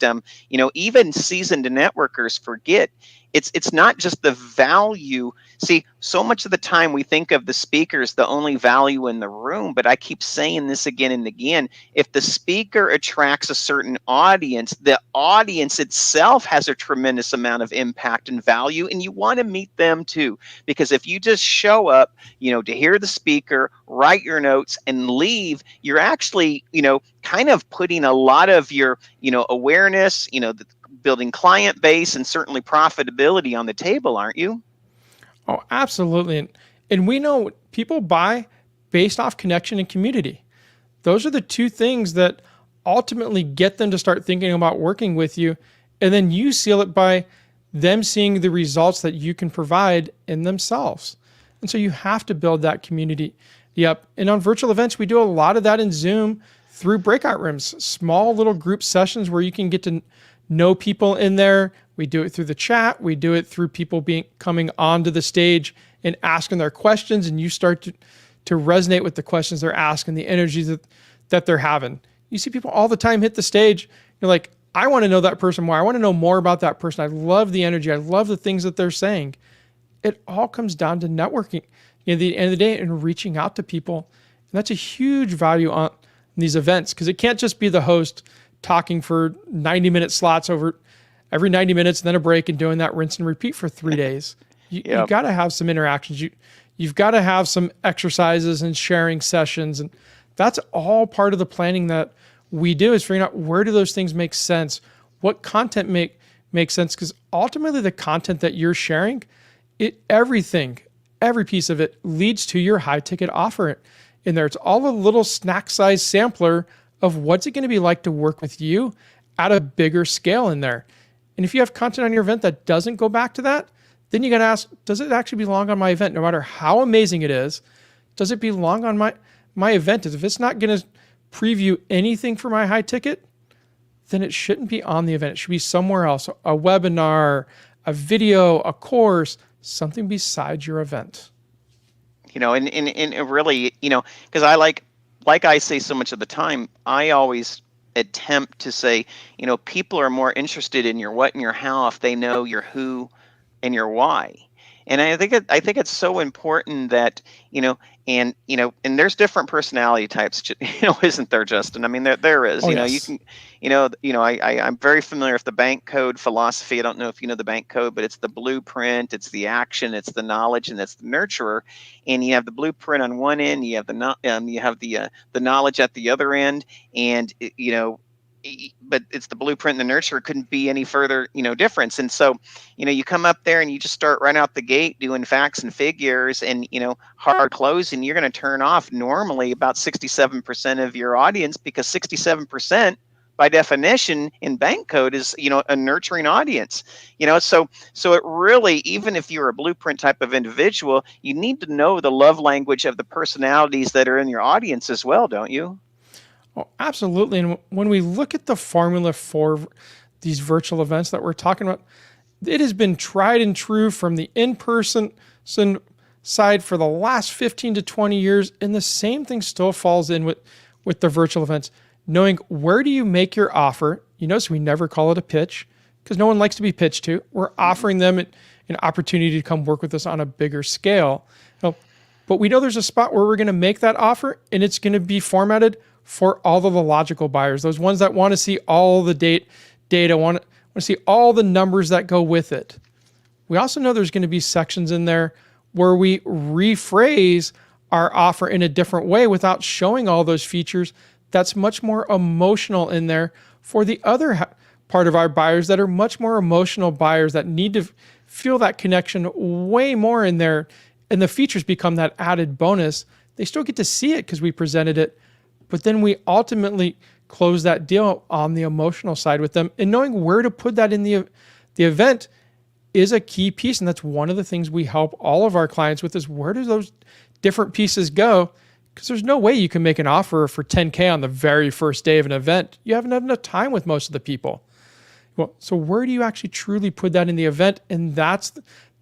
even seasoned networkers forget. It's not just the value. See, so much of the time we think of the speakers, the only value in the room, but I keep saying this again and again. If the speaker attracts a certain audience, the audience itself has a tremendous amount of impact and value, and you want to meet them too. Because if you just show up, to hear the speaker, write your notes, and leave, you're actually, kind of putting a lot of your, awareness, building client base and certainly profitability on the table, aren't you? Oh, absolutely. And we know people buy based off connection and community. Those are the two things that ultimately get them to start thinking about working with you. And then you seal it by them seeing the results that you can provide in themselves. And so you have to build that community Yep. And on virtual events, we do a lot of that in Zoom through breakout rooms, small little group sessions where you can get to know people in there. We do it through the chat. We do it through people coming onto the stage and asking their questions, and you start to resonate with the questions they're asking, the energy that they're having. You see people all the time hit the stage. You're like, I want to know that person more. I want to know more about that person. I love the energy. I love the things that they're saying. It all comes down to networking at the end of the day and reaching out to people. And that's a huge value on these events, because it can't just be the host talking for 90-minute slots over every 90 minutes and then a break and doing that rinse and repeat for 3 days. You got to have some interactions. You've got to have some exercises and sharing sessions. And that's all part of the planning that we do, is figuring out where do those things make sense? What content makes sense? Because ultimately the content that you're sharing, every piece of it leads to your high ticket offer in there. It's all a little snack size sampler of what's it going to be like to work with you at a bigger scale in there. And if you have content on your event that doesn't go back to that, then you got to ask, does it actually belong on my event? No matter how amazing it is, does it belong on my event? If it's not going to preview anything for my high ticket, then it shouldn't be on the event. It should be somewhere else, a webinar, a video, a course, something besides your event. And really, because I like I say so much of the time, I always attempt to say, people are more interested in your what and your how if they know your who and your why. And I think it's so important that, and there's different personality types, isn't there, Justin? I mean, there is. Oh, yes. You can, I'm very familiar with the bank code philosophy. I don't know if you know the bank code, but it's the blueprint, it's the action, it's the knowledge, and it's the nurturer. And you have the blueprint on one end, you have the knowledge at the other end, and but it's the blueprint and the nurturer couldn't be any further, difference. And so, you come up there and you just start right out the gate doing facts and figures and, hard closing, you're going to turn off normally about 67% of your audience, because 67% by definition in bank code is, a nurturing audience, so it really, even if you're a blueprint type of individual, you need to know the love language of the personalities that are in your audience as well, don't you? Oh, absolutely. And when we look at the formula for these virtual events that we're talking about, it has been tried and true from the in-person side for the last 15 to 20 years. And the same thing still falls in with the virtual events. Knowing where do you make your offer? You notice we never call it a pitch, because no one likes to be pitched to. We're offering them an opportunity to come work with us on a bigger scale. But we know there's a spot where we're going to make that offer, and it's going to be formatted for all of the logical buyers, those ones that want to see all the data, want to see all the numbers that go with it. We also know there's going to be sections in there where we rephrase our offer in a different way without showing all those features. That's much more emotional in there for the other part of our buyers that are much more emotional buyers that need to feel that connection way more in there. And the features become that added bonus. They still get to see it because we presented it, but then we ultimately close that deal on the emotional side with them. And knowing where to put that in the event is a key piece. And that's one of the things we help all of our clients with, is where do those different pieces go? Because there's no way you can make an offer for $10K on the very first day of an event. You haven't had enough time with most of the people. Well, so where do you actually truly put that in the event? And that's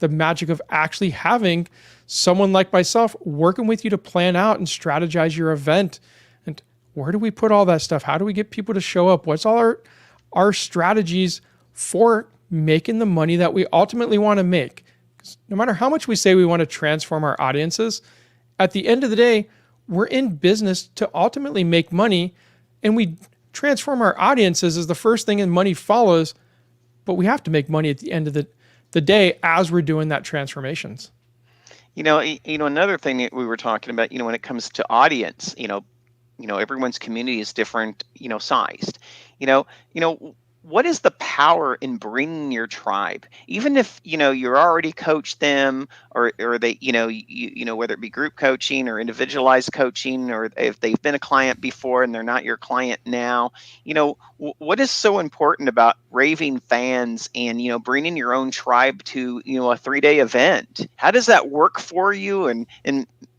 the magic of actually having someone like myself working with you to plan out and strategize your event. And where do we put all that stuff? How do we get people to show up? What's all our strategies for making the money that we ultimately want to make? Because no matter how much we say we want to transform our audiences, at the end of the day, we're in business to ultimately make money, and we transform our audiences as the first thing, and money follows. But we have to make money at the end of the day as we're doing that transformations. Another thing that we were talking about, when it comes to audience, everyone's community is different, sized. what is the power in bringing your tribe? Even if, you're already coached them, or they, whether it be group coaching or individualized coaching, or if they've been a client before and they're not your client now, what is so important about raving fans and, bringing your own tribe to, a 3-day event? How does that work for you, and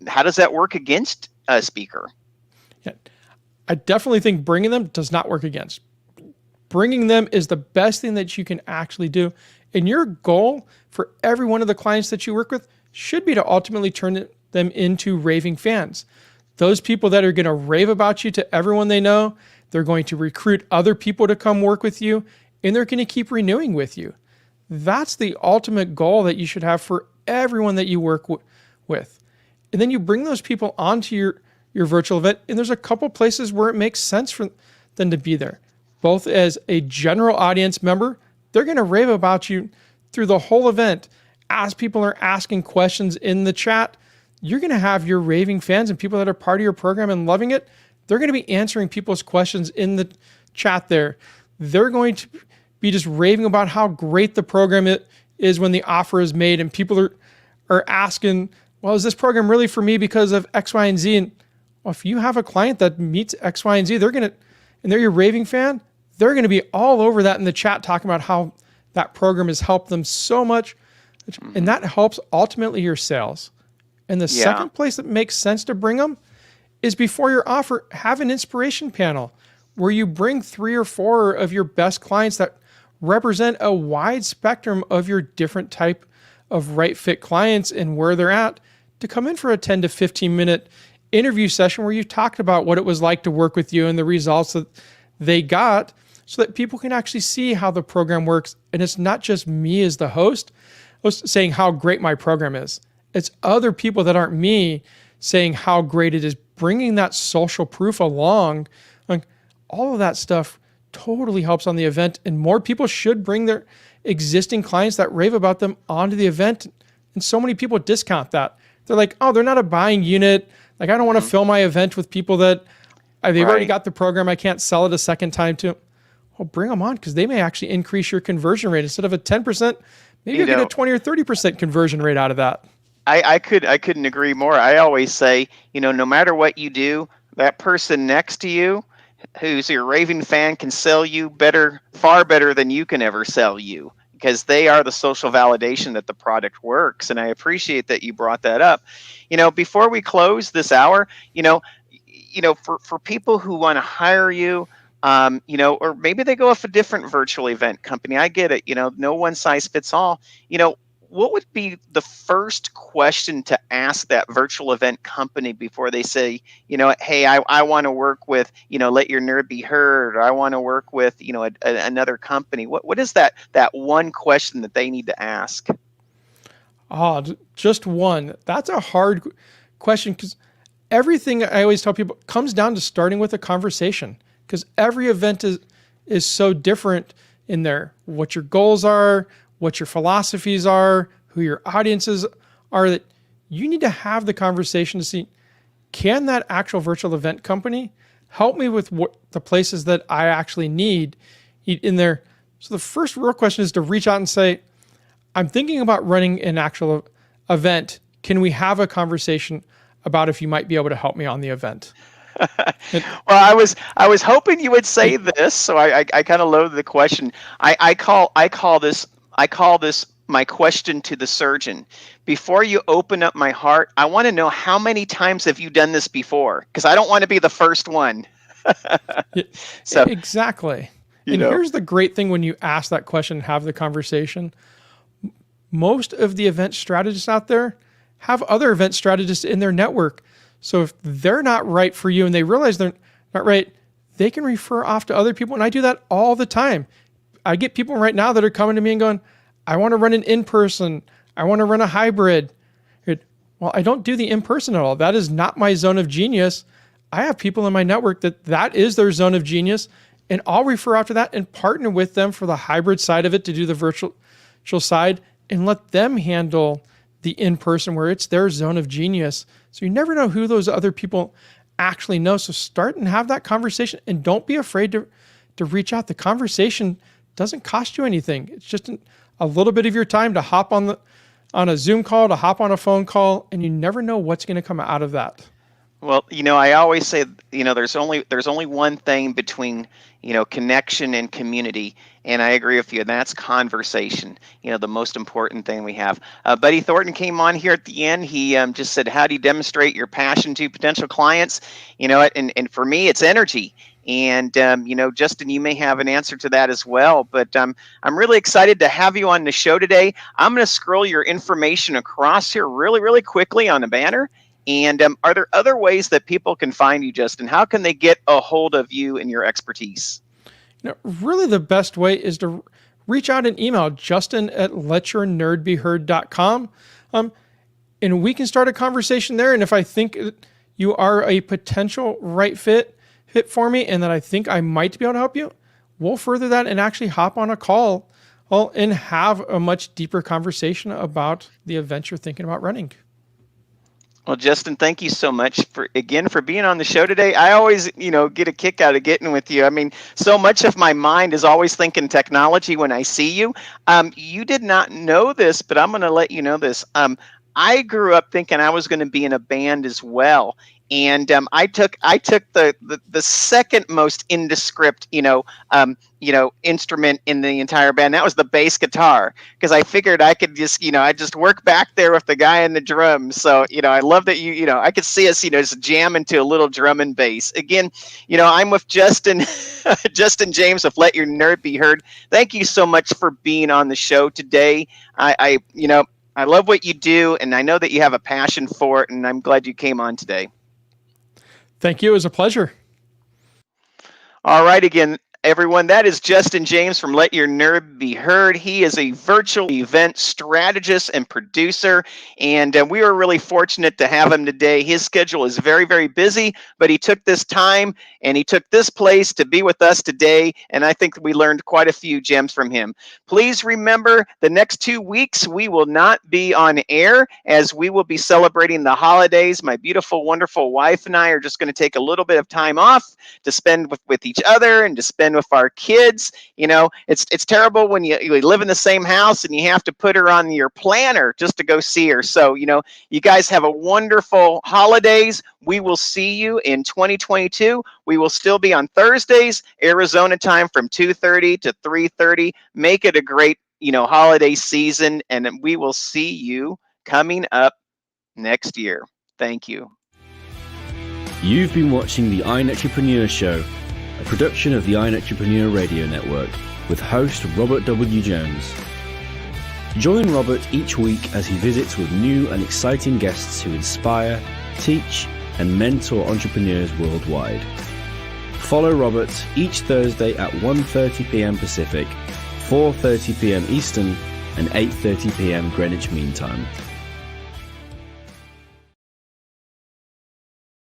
how does that work against a speaker? Yeah, I definitely think bringing them does not work against. Bringing them is the best thing that you can actually do. And your goal for every one of the clients that you work with should be to ultimately turn them into raving fans. Those people that are going to rave about you to everyone they know, they're going to recruit other people to come work with you, and they're going to keep renewing with you. That's the ultimate goal that you should have for everyone that you work with. And then you bring those people onto your virtual event, and there's a couple places where it makes sense for them to be there. Both as a general audience member, they're going to rave about you through the whole event. As people are asking questions in the chat, you're going to have your raving fans and people that are part of your program and loving it. They're going to be answering people's questions in the chat there. They're going to be just raving about how great the program is when the offer is made, and people are asking, well, is this program really for me because of X, Y, and Z? And well, if you have a client that meets X, Y, and Z, and they're your raving fan, they're going to be all over that in the chat, talking about how that program has helped them so much. And that helps ultimately your sales. And the second place that makes sense to bring them is before your offer, have an inspiration panel where you bring 3 or 4 of your best clients that represent a wide spectrum of your different type of right fit clients and where they're at, to come in for a 10 to 15 minute interview session where you talked about what it was like to work with you and the results that they got, so that people can actually see how the program works. And it's not just me as the host saying how great my program is. It's other people that aren't me saying how great it is, bringing that social proof along. Like, all of that stuff totally helps on the event, and more people should bring their existing clients that rave about them onto the event. And so many people discount that. They're like, oh, they're not a buying unit. Like, I don't want to fill my event with people that they've already got the program. I can't sell it a second time to. Well, bring them on, because they may actually increase your conversion rate. Instead of a 10%, maybe you get a 20 or 30% conversion rate out of that. I couldn't agree more. I always say, no matter what you do, that person next to you who's your raving fan can sell you better, far better than you can ever sell you, because they are the social validation that the product works. And I appreciate that you brought that up. Before we close this hour, for people who want to hire you, or maybe they go off a different virtual event company. I get it. No one size fits all. What would be the first question to ask that virtual event company before they say, hey, I want to work with, Let Your Nerd Be Heard, or I want to work with, another company? What is that one question that they need to ask? Oh, just one. That's a hard question, because everything I always tell people comes down to starting with a conversation, because every event is so different in there. What your goals are, what your philosophies are, who your audiences are, that you need to have the conversation to see, can that actual virtual event company help me with what the places that I actually need in there? So the first real question is to reach out and say, I'm thinking about running an actual event. Can we have a conversation about if you might be able to help me on the event? Well, I was hoping you would say this, so I kind of loaded the question. I call this my question to the surgeon. Before you open up my heart, I want to know, how many times have you done this before? Because I don't want to be the first one. So exactly. And here's the great thing when you ask that question and have the conversation. Most of the event strategists out there have other event strategists in their network. So if they're not right for you and they realize they're not right, they can refer off to other people. And I do that all the time. I get people right now that are coming to me and going, I want to run an in-person. I want to run a hybrid. Well, I don't do the in-person at all. That is not my zone of genius. I have people in my network that is their zone of genius, and I'll refer after that and partner with them for the hybrid side of it to do the virtual side, and let them handle the in-person where it's their zone of genius. So you never know who those other people actually know. So start and have that conversation, and don't be afraid to reach out. The conversation doesn't cost you anything. It's just a little bit of your time to hop on a Zoom call, to hop on a phone call, and you never know what's going to come out of that. Well, I always say, there's only one thing between, connection and community, and I agree with you, and that's conversation. The most important thing we have. Buddy Thornton came on here at the end. He just said, "How do you demonstrate your passion to potential clients?" And for me, it's energy. And Justin, you may have an answer to that as well. But I'm really excited to have you on the show today. I'm going to scroll your information across here really, really quickly on the banner. And are there other ways that people can find you, Justin? How can they get a hold of you and your expertise? Really the best way is to reach out and email justin@letyournerdbeheard.com. And we can start a conversation there. And if I think you are a potential right fit for me and that I think I might be able to help you, we'll further that and actually hop on a call and have a much deeper conversation about the event you're thinking about running. Well, Justin, thank you so much for being on the show today. I always, get a kick out of getting with you. I mean, so much of my mind is always thinking technology when I see you. You did not know this, but I'm going to let you know this. I grew up thinking I was going to be in a band as well. And I took the second most indescript, instrument in the entire band. That was the bass guitar, because I figured I could just, I just work back there with the guy in the drums. So, I love that I could see us, just jamming to a little drum and bass. Again, I'm with Justin, Justin James with Let Your Nerd Be Heard. Thank you so much for being on the show today. I love what you do, and I know that you have a passion for it, and I'm glad you came on today. Thank you. It was a pleasure. All right, again, everyone, that is Justin James from Let Your Nerd Be Heard. He is a virtual event strategist and producer, and we were really fortunate to have him today. His schedule is very, very busy, but he took this time and he took this place to be with us today, and I think we learned quite a few gems from him. Please remember, the next 2 weeks we will not be on air, as we will be celebrating the holidays. My beautiful, wonderful wife and I are just going to take a little bit of time off to spend with each other and to spend with our kids. It's terrible when you live in the same house and you have to put her on your planner just to go see her. So, you guys have a wonderful holidays. We will see you in 2022. We will still be on Thursdays, Arizona time, from 2:30 to 3:30. Make it a great, holiday season, and we will see you coming up next year. Thank you. You've been watching the iNetrepreneur Show, a production of the iNetrepreneur Radio Network, with host Robert W. Jones. Join Robert each week as he visits with new and exciting guests who inspire, teach, and mentor entrepreneurs worldwide. Follow Robert each Thursday at 1:30 p.m. Pacific, 4:30 p.m. Eastern, and 8:30 p.m. Greenwich Mean Time.